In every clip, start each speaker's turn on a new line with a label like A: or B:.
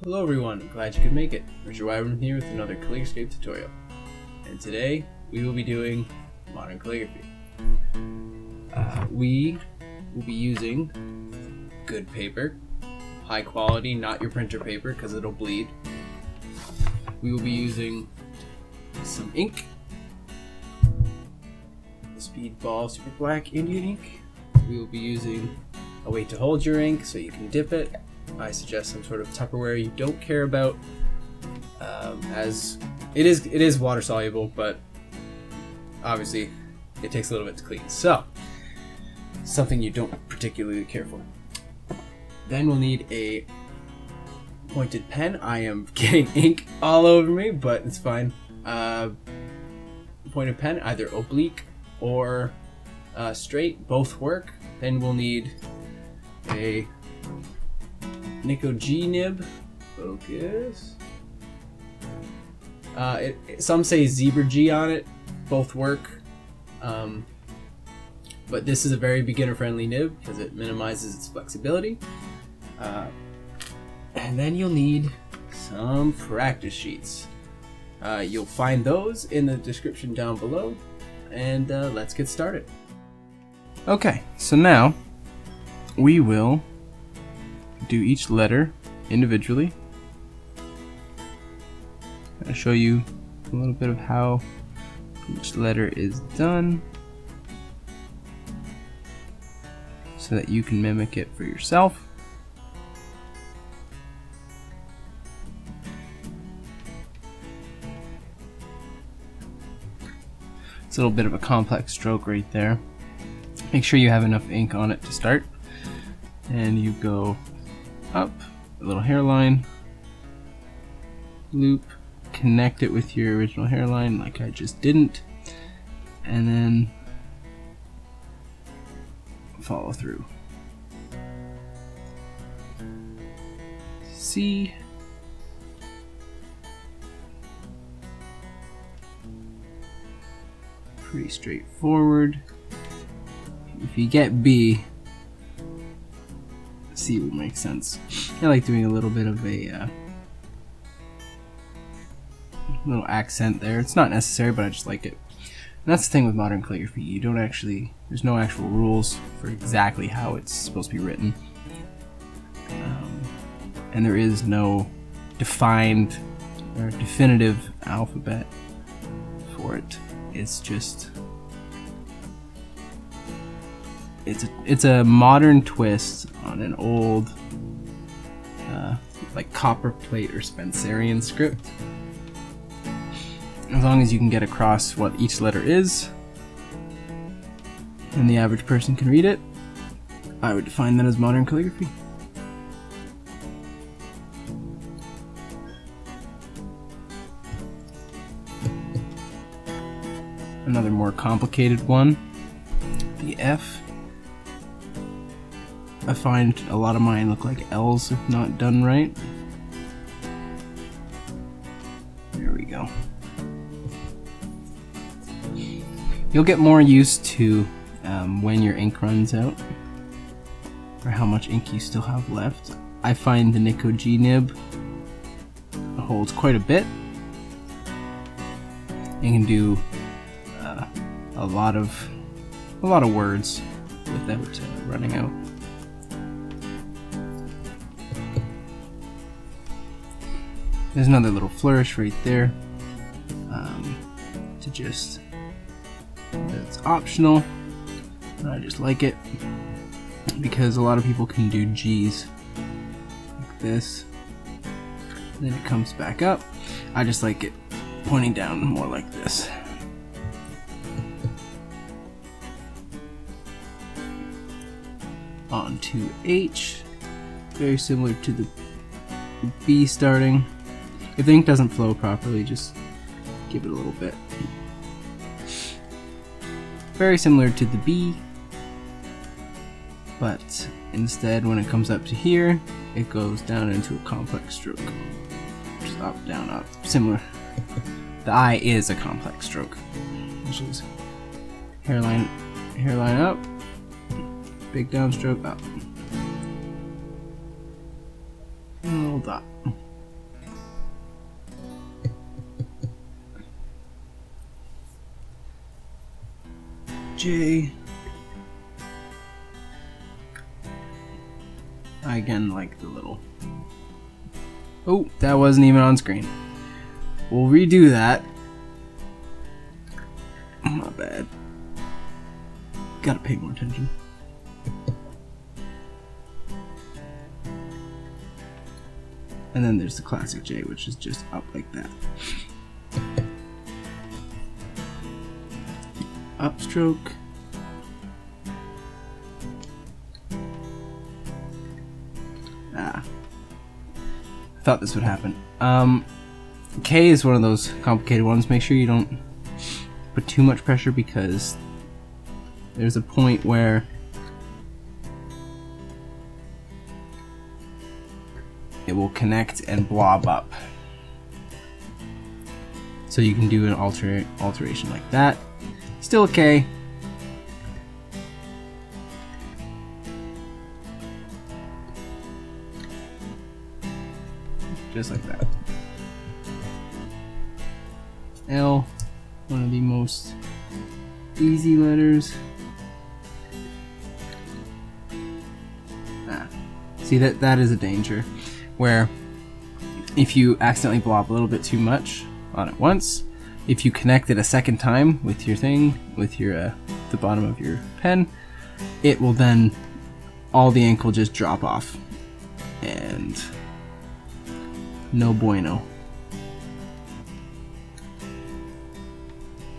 A: Hello everyone, glad you could make it. Richard Wyburn here with another Calligraphy tutorial. And today we will be doing modern calligraphy. We will be using good paper, high quality, not your printer paper because it'll bleed. We will be using some ink, Speedball Super Black Indian ink. We will be using a way to hold your ink so you can dip it. I suggest some sort of Tupperware you don't care about, as it is water soluble, but obviously it takes a little bit to clean. So something you don't particularly care for. Then we'll need a pointed pen. I am getting ink all over me, but it's fine. Pointed pen, either oblique or straight, both work. Then we'll need a Nico G nib. Focus. Some say Zebra G on it. Both work. But this is a very beginner-friendly nib because it minimizes its flexibility. And then you'll need some practice sheets. You'll find those in the description down below. And let's get started. Okay, so now we will do each letter individually. I'll show you a little bit of how each letter is done so that you can mimic it for yourself. It's a little bit of a complex stroke right there. Make sure you have enough ink on it to start, and you go up, a little hairline, loop, connect it with your original hairline like I just didn't, and then follow through. C, pretty straightforward. If you get B, C would make sense. I like doing a little bit of a little accent there. It's not necessary, but I just like it. And that's the thing with modern calligraphy. You don't actually, there's no actual rules for exactly how it's supposed to be written. And there is no defined or definitive alphabet for it. It's just, it's a modern twist on an old like copperplate or Spencerian script. As long as you can get across what each letter is and the average person can read it, I would define that as modern calligraphy. Another more complicated one, the F. I find a lot of mine look like L's if not done right. There we go. You'll get more used to when your ink runs out, or how much ink you still have left. I find the Nico G nib holds quite a bit. You can do a lot of words without running out. There's another little flourish right there to just, it's optional, but I just like it because a lot of people can do G's like this, then it comes back up. I just like it pointing down more like this. On to H, very similar to the B starting. If the ink doesn't flow properly, just give it a little bit. Very similar to the B, but instead when it comes up to here, it goes down into a complex stroke. Just up, down, up. Similar. The I is a complex stroke, which is hairline up, big downstroke up, and a little dot. J. I again like the little... Oh, that wasn't even on screen. We'll redo that. My bad. Gotta pay more attention. And then there's the classic J, which is just up like that. Upstroke. I thought this would happen. K is one of those complicated ones. Make sure you don't put too much pressure, because there's a point where it will connect and blob up. So you can do an alteration like that. Still a K. Just like that. L, one of the most easy letters. See, that is a danger, where if you accidentally blob a little bit too much on it once, if you connect it a second time with your thing, with your the bottom of your pen, it will then, all the ink will just drop off, and no bueno.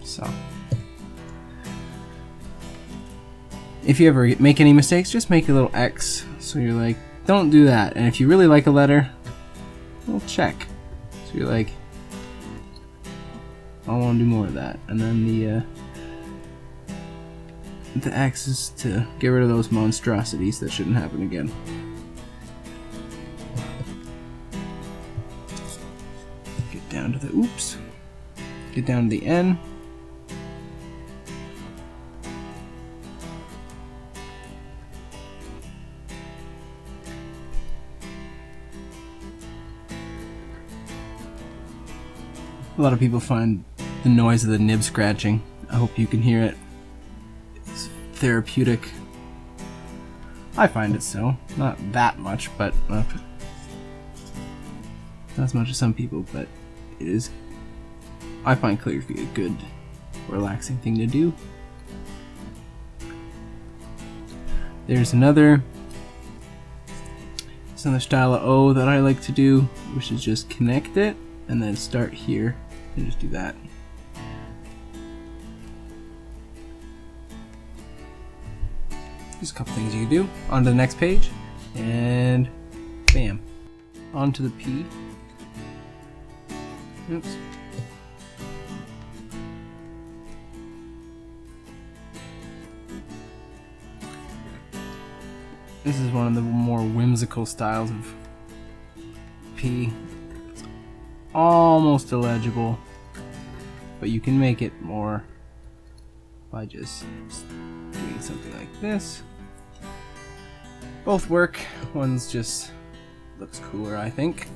A: So, if you ever make any mistakes, just make a little X, so you're like, don't do that. And if you really like a letter, we'll check. So you're like, I want to do more of that. And then the X is to get rid of those monstrosities that shouldn't happen again. Get down to the oops. Get down to the N. A lot of people find the noise of the nib scratching. I hope you can hear it. It's therapeutic. I find it so. Not that much, but not as much as some people, but it is. I find calligraphy a good, relaxing thing to do. There's another style of O that I like to do, which is just connect it and then start here. And just do that. Just a couple things you can do. On to the next page, and bam. On to the P. Oops. This is one of the more whimsical styles of P. It's almost illegible, but you can make it more by just doing something like this. Both work. One's just looks cooler, I think.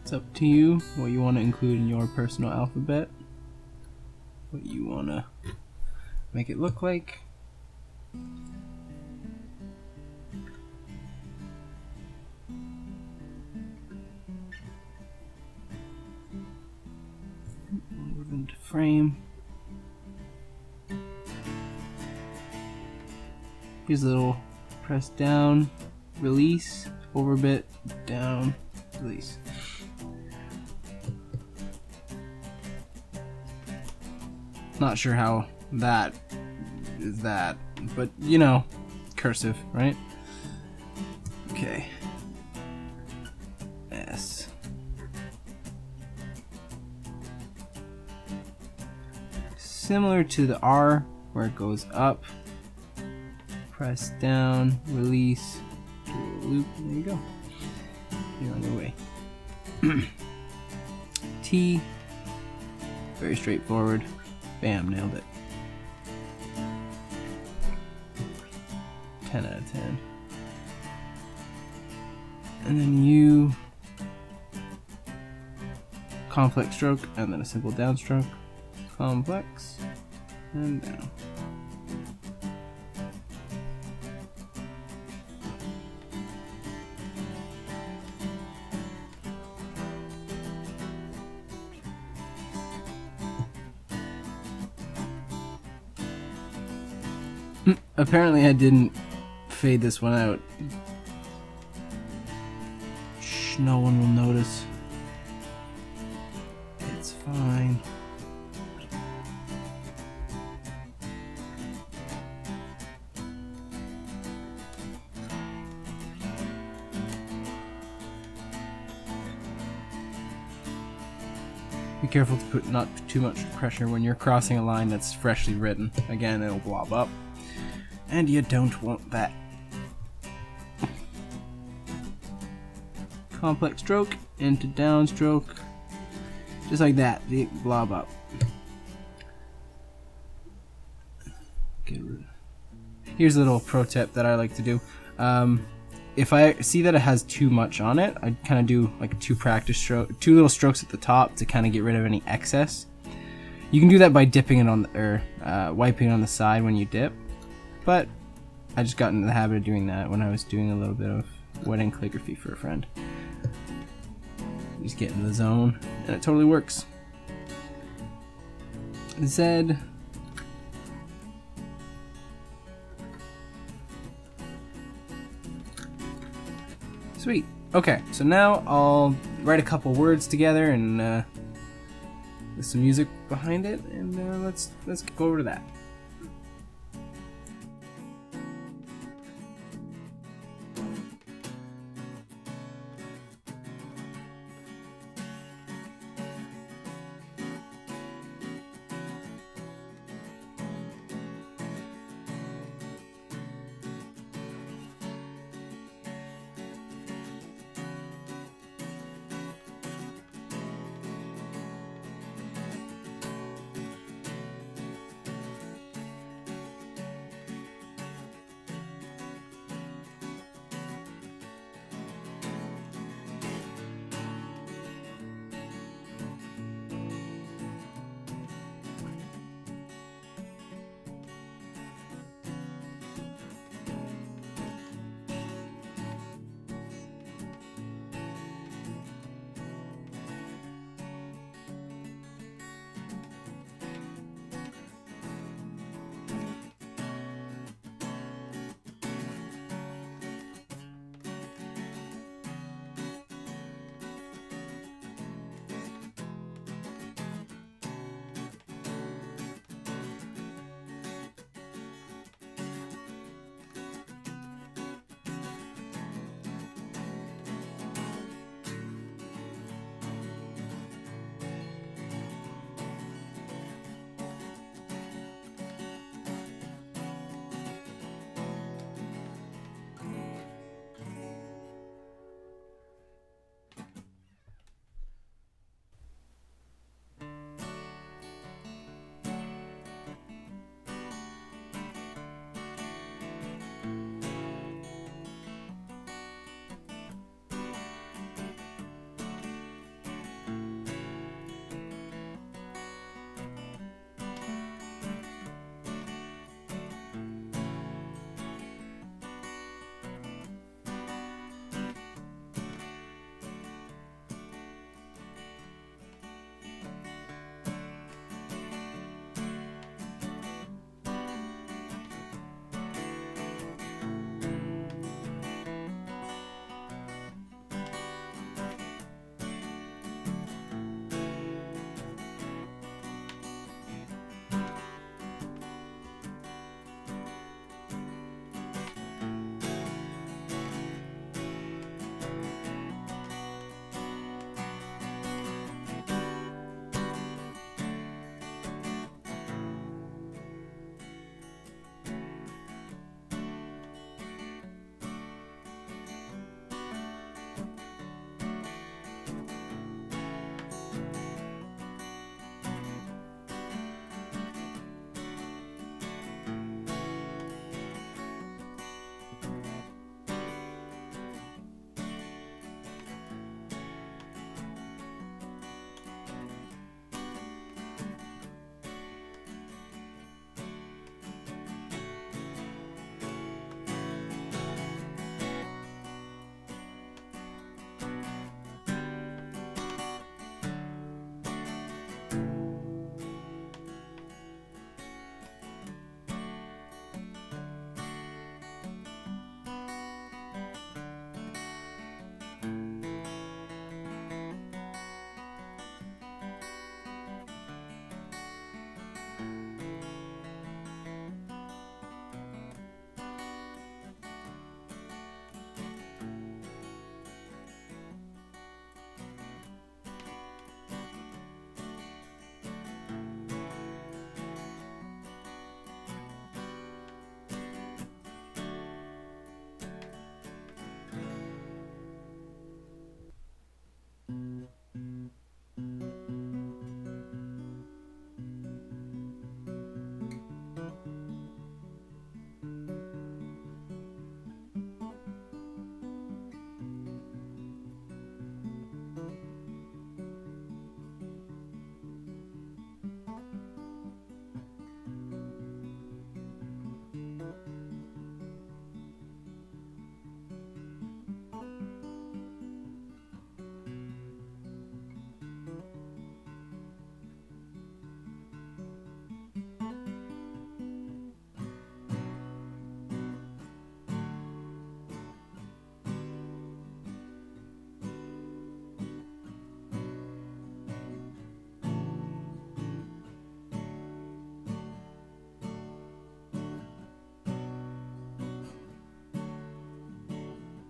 A: It's up to you what you want to include in your personal alphabet, what you want to make it look like. Move into frame. Here's a little press down, release, overbit, down, release. Not sure how that is that, but you know, cursive, right? Okay. S. Similar to the R, where it goes up, press down, release, do a loop, and there you go. You're on your way. T, very straightforward. Bam, nailed it. 10 out of 10. And then U, complex stroke, and then a simple downstroke. Complex, and down. Apparently I didn't fade this one out. Shh, no one will notice. It's fine. Be careful to put not too much pressure when you're crossing a line that's freshly written. Again, it'll blob up. And you don't want that. Complex stroke into downstroke. Just like that, the blob up. Here's a little pro tip that I like to do. If I see that it has too much on it, I kind of do like two little strokes at the top to kind of get rid of any excess. You can do that by dipping it on wiping it on the side when you dip. But I just got into the habit of doing that when I was doing a little bit of wedding calligraphy for a friend. Just get in the zone, and it totally works. Z. Sweet. Okay, so now I'll write a couple words together and with some music behind it, and let's go over to that.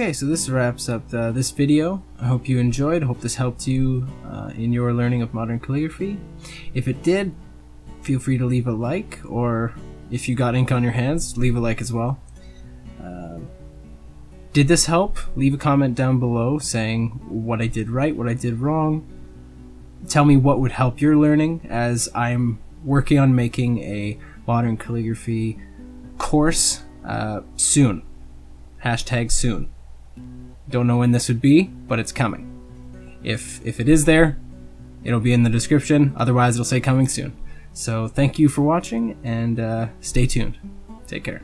A: Okay, so this wraps up this video. I hope you enjoyed. I hope this helped you in your learning of modern calligraphy. If it did, feel free to leave a like, or if you got ink on your hands, leave a like as well. Did this help? Leave a comment down below saying what I did right, what I did wrong. Tell me what would help your learning, as I'm working on making a modern calligraphy course soon. Hashtag soon. Don't know when this would be, but it's coming. If it is there, it'll be in the description. Otherwise, it'll say coming soon. So thank you for watching, and stay tuned. Take care.